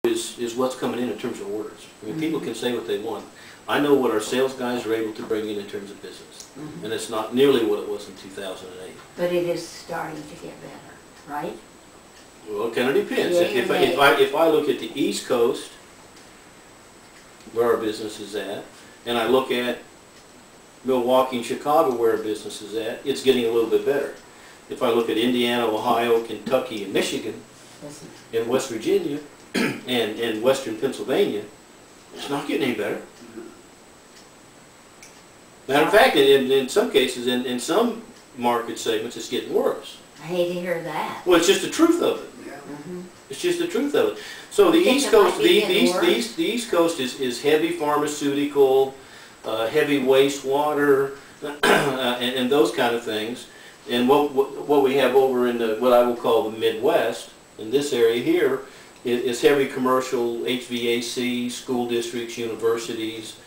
is what's coming in terms of orders. I mean, people can say what they want. I know what our sales guys are able to bring in terms of business, and it's not nearly what it was in 2008. But it is starting to get better, right? Well, it kind of depends. Yeah, If I look at the East Coast, where our business is at, and I look at Milwaukee and Chicago, where our business is at, it's getting a little bit better. If I look at Indiana, Ohio, Kentucky, and Michigan, and West Virginia, and Western Pennsylvania, it's not getting any better. Matter of fact, in some cases, in some market segments, it's getting worse. I hate to hear that. Well, it's just the truth of it. Yeah. It's just the truth of it. So the East Coast, the East Coast is heavy pharmaceutical, heavy wastewater, and those kind of things. And what we have over in what I will call the Midwest, in this area here, is heavy commercial, HVAC, school districts, universities,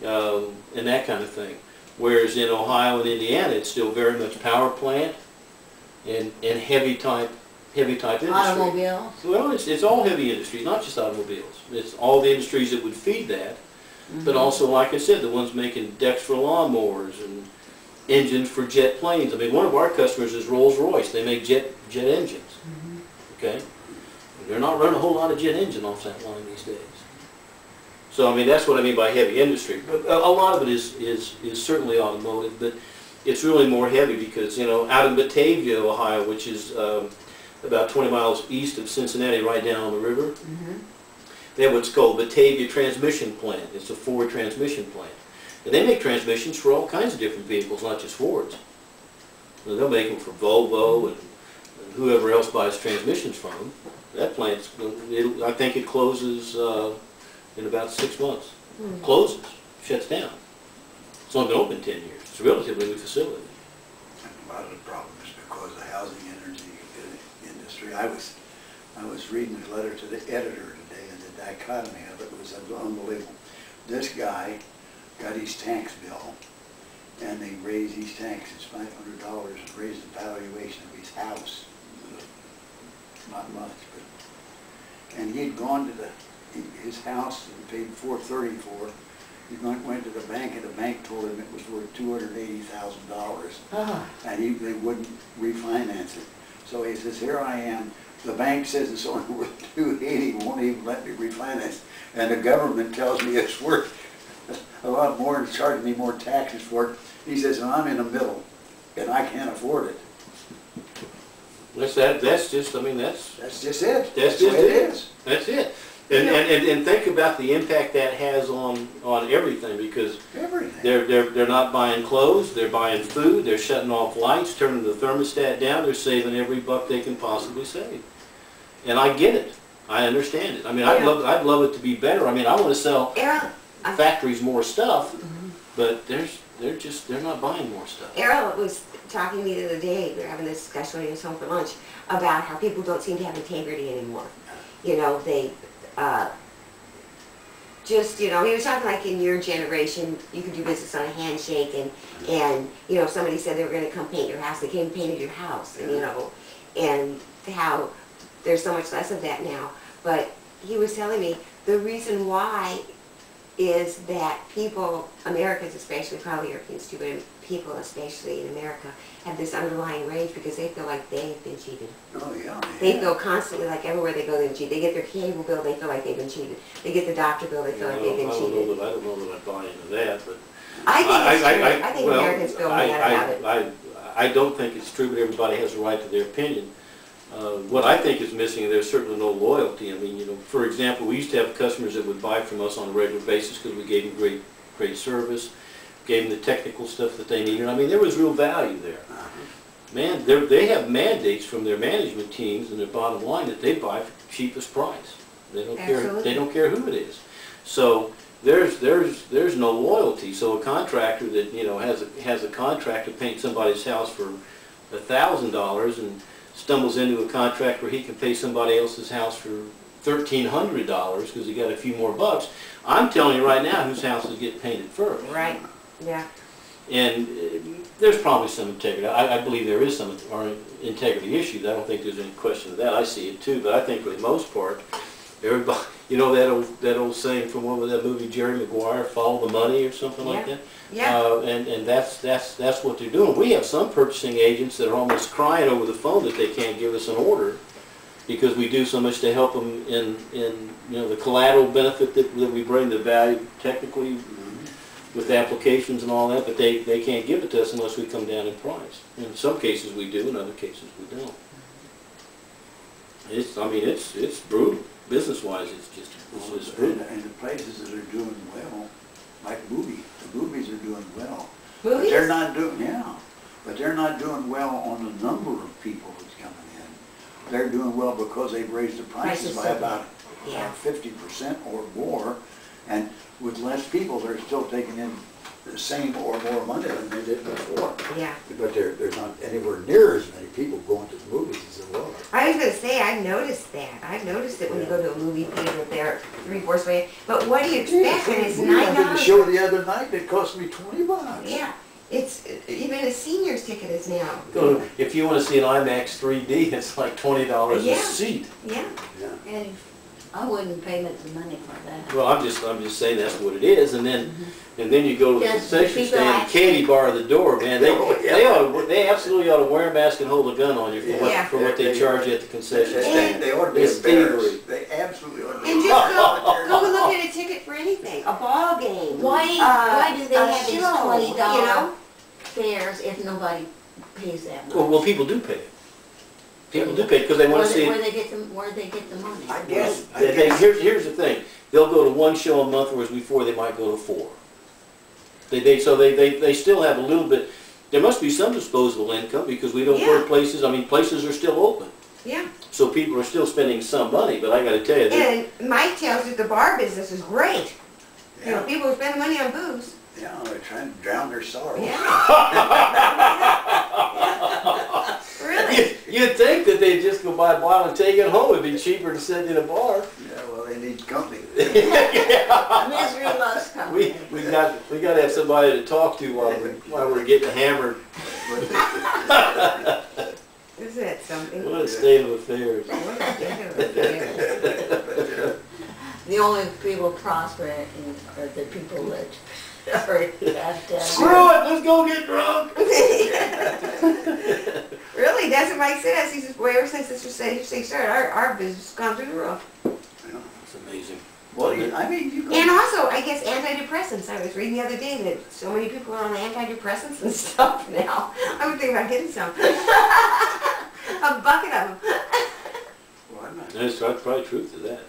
and that kind of thing. Whereas in Ohio and Indiana, it's still very much power plant and heavy type industry. Automobiles? Well, it's all heavy industry, not just automobiles. It's all the industries that would feed that, but also, like I said, the ones making decks for lawnmowers and engines for jet planes. I mean, one of our customers is Rolls-Royce. They make jet engines. Okay, they're not running a whole lot of jet engine off that line these days. So I mean, that's what I mean by heavy industry. But a lot of it is certainly automotive, but it's really more heavy because, you know, out in Batavia, Ohio, which is about 20 miles east of Cincinnati, right down on the river, they have what's called Batavia Transmission Plant. It's a Ford transmission plant. And they make transmissions for all kinds of different vehicles, not just Fords. They'll make them for Volvo and whoever else buys transmissions from them. That plant, I think it closes in about 6 months. Closes, shuts down. It's only been open 10 years. It's a relatively new facility. And a lot of the problem is because of the housing energy industry. I was reading a letter to the editor today, and the dichotomy of it was unbelievable. This guy got his tax bill, and they raised his taxes $500 and raised the valuation of his house. Not much, but, and he had gone to his house and paid $430 for it. He went to the bank, and the bank told him it was worth $280,000, and they wouldn't refinance it. So he says, here I am. The bank says it's only worth $280, won't even let me refinance, and the government tells me it's worth a lot more and charging me more taxes for it. He says, and I'm in the middle, and I can't afford it. That's just, I mean, that's just it. That's just it. That's it. And think about the impact that has on everything, because they're not buying clothes, they're buying food, they're shutting off lights, turning the thermostat down, they're saving every buck they can possibly save. And I get it. I understand it. I mean, I'd love it to be better. I mean, I want to sell factories more stuff, but they're not buying more stuff. Errol was talking to me the other day, we were having this discussion when he was home for lunch, about how people don't seem to have integrity anymore. You know, they just, you know, he was talking like in your generation, you could do business on a handshake, and you know, if somebody said they were going to come paint your house, they came and painted your house, and you know, and how there's so much less of that now. But he was telling me the reason why is that people, Americans especially, probably Europeans too, but people especially in America, have this underlying rage because they feel like they've been cheated. Oh, yeah. They feel constantly like everywhere they go they've been cheated. They get their cable bill, they feel like they've been cheated. They get the doctor bill, they feel like they've been cheated. I don't know that I buy into that, but I think it's true. I think Americans feel mad about it. I don't think it's true, but everybody has a right to their opinion. What I think is missing, there's certainly no loyalty. I mean, you know, for example, we used to have customers that would buy from us on a regular basis because we gave them great service, gave them the technical stuff that they needed. I mean, there was real value there. Man, they have mandates from their management teams and their bottom line that they buy for the cheapest price. They don't care. They don't care who it is. So there's no loyalty. So a contractor that, you know, has a contract to paint somebody's house for $1,000 and stumbles into a contract where he can pay somebody else's house for $1,300 because he got a few more bucks. I'm telling you right now whose houses get painted first. Right. Yeah. And there's probably some integrity. I believe there is some integrity issues. I don't think there's any question of that. I see it too, but I think for the most part, everybody You know that old saying from what was that movie, Jerry Maguire, follow the money or something like Yeah. that? Yeah. And that's what they're doing. We have some purchasing agents that are almost crying over the phone that they can't give us an order because we do so much to help them in you know, the collateral benefit that we bring, the value technically with applications and all that, but they can't give it to us unless we come down in price. In some cases we do, in other cases we don't. I mean, it's brutal. Business-wise, it's brutal. And the places that are doing well, like the movies are doing well. But Movies? they're not doing, yeah, but they're not doing well on the number of people that's coming in. They're doing well because they've raised the prices by about Yeah. 50% or more, and with less people, they're still taking in the same or more money than they did before. Yeah. But there's not anywhere near as many people going to the movies as there was. I was gonna say, I've noticed that. I've noticed it when you go to a movie theater there, 3/4 way. But what do you expect when it's We went to the $9? show the other night, it cost me $20. Yeah, it's, even a senior's ticket is now. If you want to see an IMAX 3D, it's like $20 a Yeah. seat. Yeah. Yeah. And I wouldn't pay much money for that. Well, I'm just saying that's what it is, and then you go to the Yes, concession people stand, actually- candy bar at the door, man. They Oh, yeah. they absolutely ought to wear a mask and hold a gun on you Yeah. for what they charge you at the concession stand. They ought to be It's embarrassed. thievery. They absolutely ought to be And embarrassed. just go and look at a ticket for anything, a ball game. Why do they a have these show, $20 you know? fares if nobody pays that much? Well, people do pay. People do pay because they want to see Where it. where they get the money? I guess, Here's the thing. They'll go to one show a month, whereas before they might go to 4. So they still have a little bit. There must be some disposable income because we don't go to Yeah. places. I mean, places are still open. Yeah. So people are still spending some money, but I got to tell you, And Mike tells you the bar business is great. You know, yeah, people who spend money on booze. yeah, they're trying to drown their sorrow. Yeah. Really? you'd think that they'd just go buy a bottle and take it home. It'd be cheaper to sit in a bar. Yeah, well, they need company. Misery loves company. We got to have somebody to talk to while we're getting hammered. Is it something? What a state of affairs. What a state of affairs. The only people prospering are the people that are at, Screw it, let's go get drunk. Really, that's what Mike said. He says, well, ever since this was said, he started, our business has gone through the roof. It's amazing. Well, I mean, you go. And also, I guess antidepressants. I was reading the other day that so many people are on antidepressants and stuff now. I would think about getting some. A bucket of them. Well, There's probably truth to that.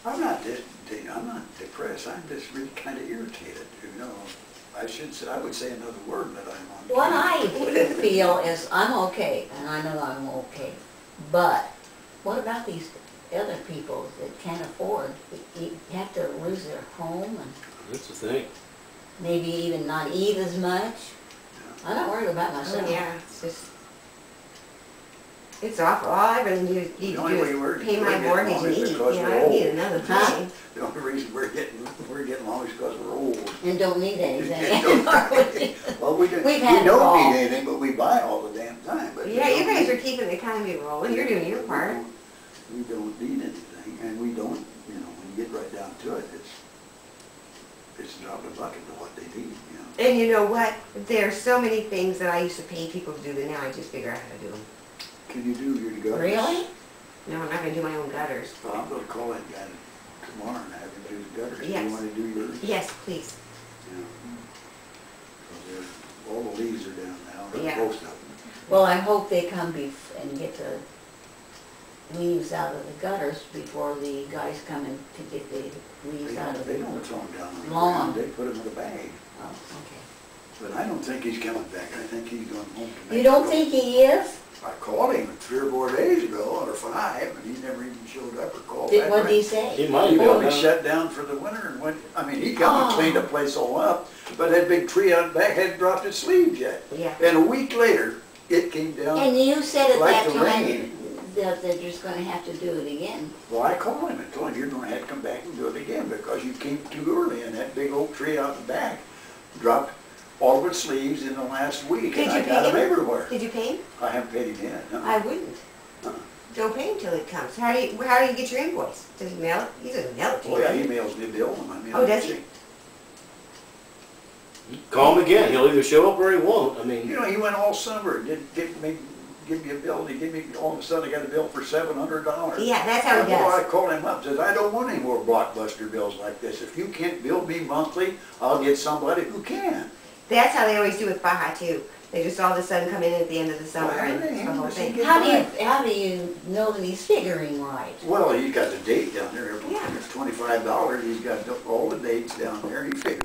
I'm not depressed. I'm just really kind of irritated. You know, I would say another word, but I'm on. what I feel is I'm okay, and I know I'm okay, but what about these other people that can't afford? You have to lose their home and That's the thing. maybe even not eat as much. I'm not worried about myself. Oh, yeah, it's just, it's awful. All I really need to The only way do we're is pay my getting mortgage along and is eat. You because know, we're I don't need old. another Huh? thing. The only reason we're getting along is because we're old. And don't need anything. Well, we We've had it don't all. need anything, but we buy all the damn time. But we Yeah, you don't guys need- are keeping the economy rolling. You're doing your part. We don't need anything, and we don't, you know, when you get right down to it, it's a drop in the bucket to what they need, you know. And you know what? There's so many things that I used to pay people to do that now I just figure out how to do them. Can you do your gutters? Really? No, I'm not gonna do my own gutters. Well, I'm gonna call that guy tomorrow and have him do the gutters. Do Yes. you wanna do yours? Yes, please. Yeah. 'Cause all the leaves are down now, or Yeah. most of them. Well, I hope they come and get the leaves out of the gutters before the guys come in to get the leaves out of the They don't throw them down on the lawn. ground, they put them in a bag. Oh, okay. But I don't think he's coming back, I think he's going home to You don't Mexico. think he is? I called him 3 or 4 days ago, or 5, and he never even showed up or called back. What did he He say? might He be. probably shut down for the winter and went, I mean, he come and cleaned the place all up, but that big tree out back hadn't dropped its leaves yet. Yeah. And a week later, it came down. And you said at Like that the time rain. that they're just gonna have to do it again. Well, I called him and told him, you're gonna have to come back and do it again, because you came too early, and that big oak tree out the back dropped all of its leaves in the last week, Did and you I got pay them him? everywhere. Did you pay him? I haven't paid him yet, no. I wouldn't. don't pay until it comes. How do you get your invoice? Does he mail it? He doesn't mail it to you. Oh, yeah, he mails me a bill, I mean. Oh, does he? Call him again, he'll either show up or he won't, I mean. You know, he went all summer, didn't give me a bill, he gave me, all of a sudden I got a bill for $700. Yeah, that's how he I does. called him up, says, I don't want any more Blockbuster bills like this. If you can't bill me monthly, I'll get somebody who can. That's how they always do with Baja too. They just all of a sudden come in at the end of the summer Well, and they it's the whole handle thing. it. How do you know that he's figuring right? Well, he got the date down there, Yeah. it's $25, he's got all the dates down there, he figured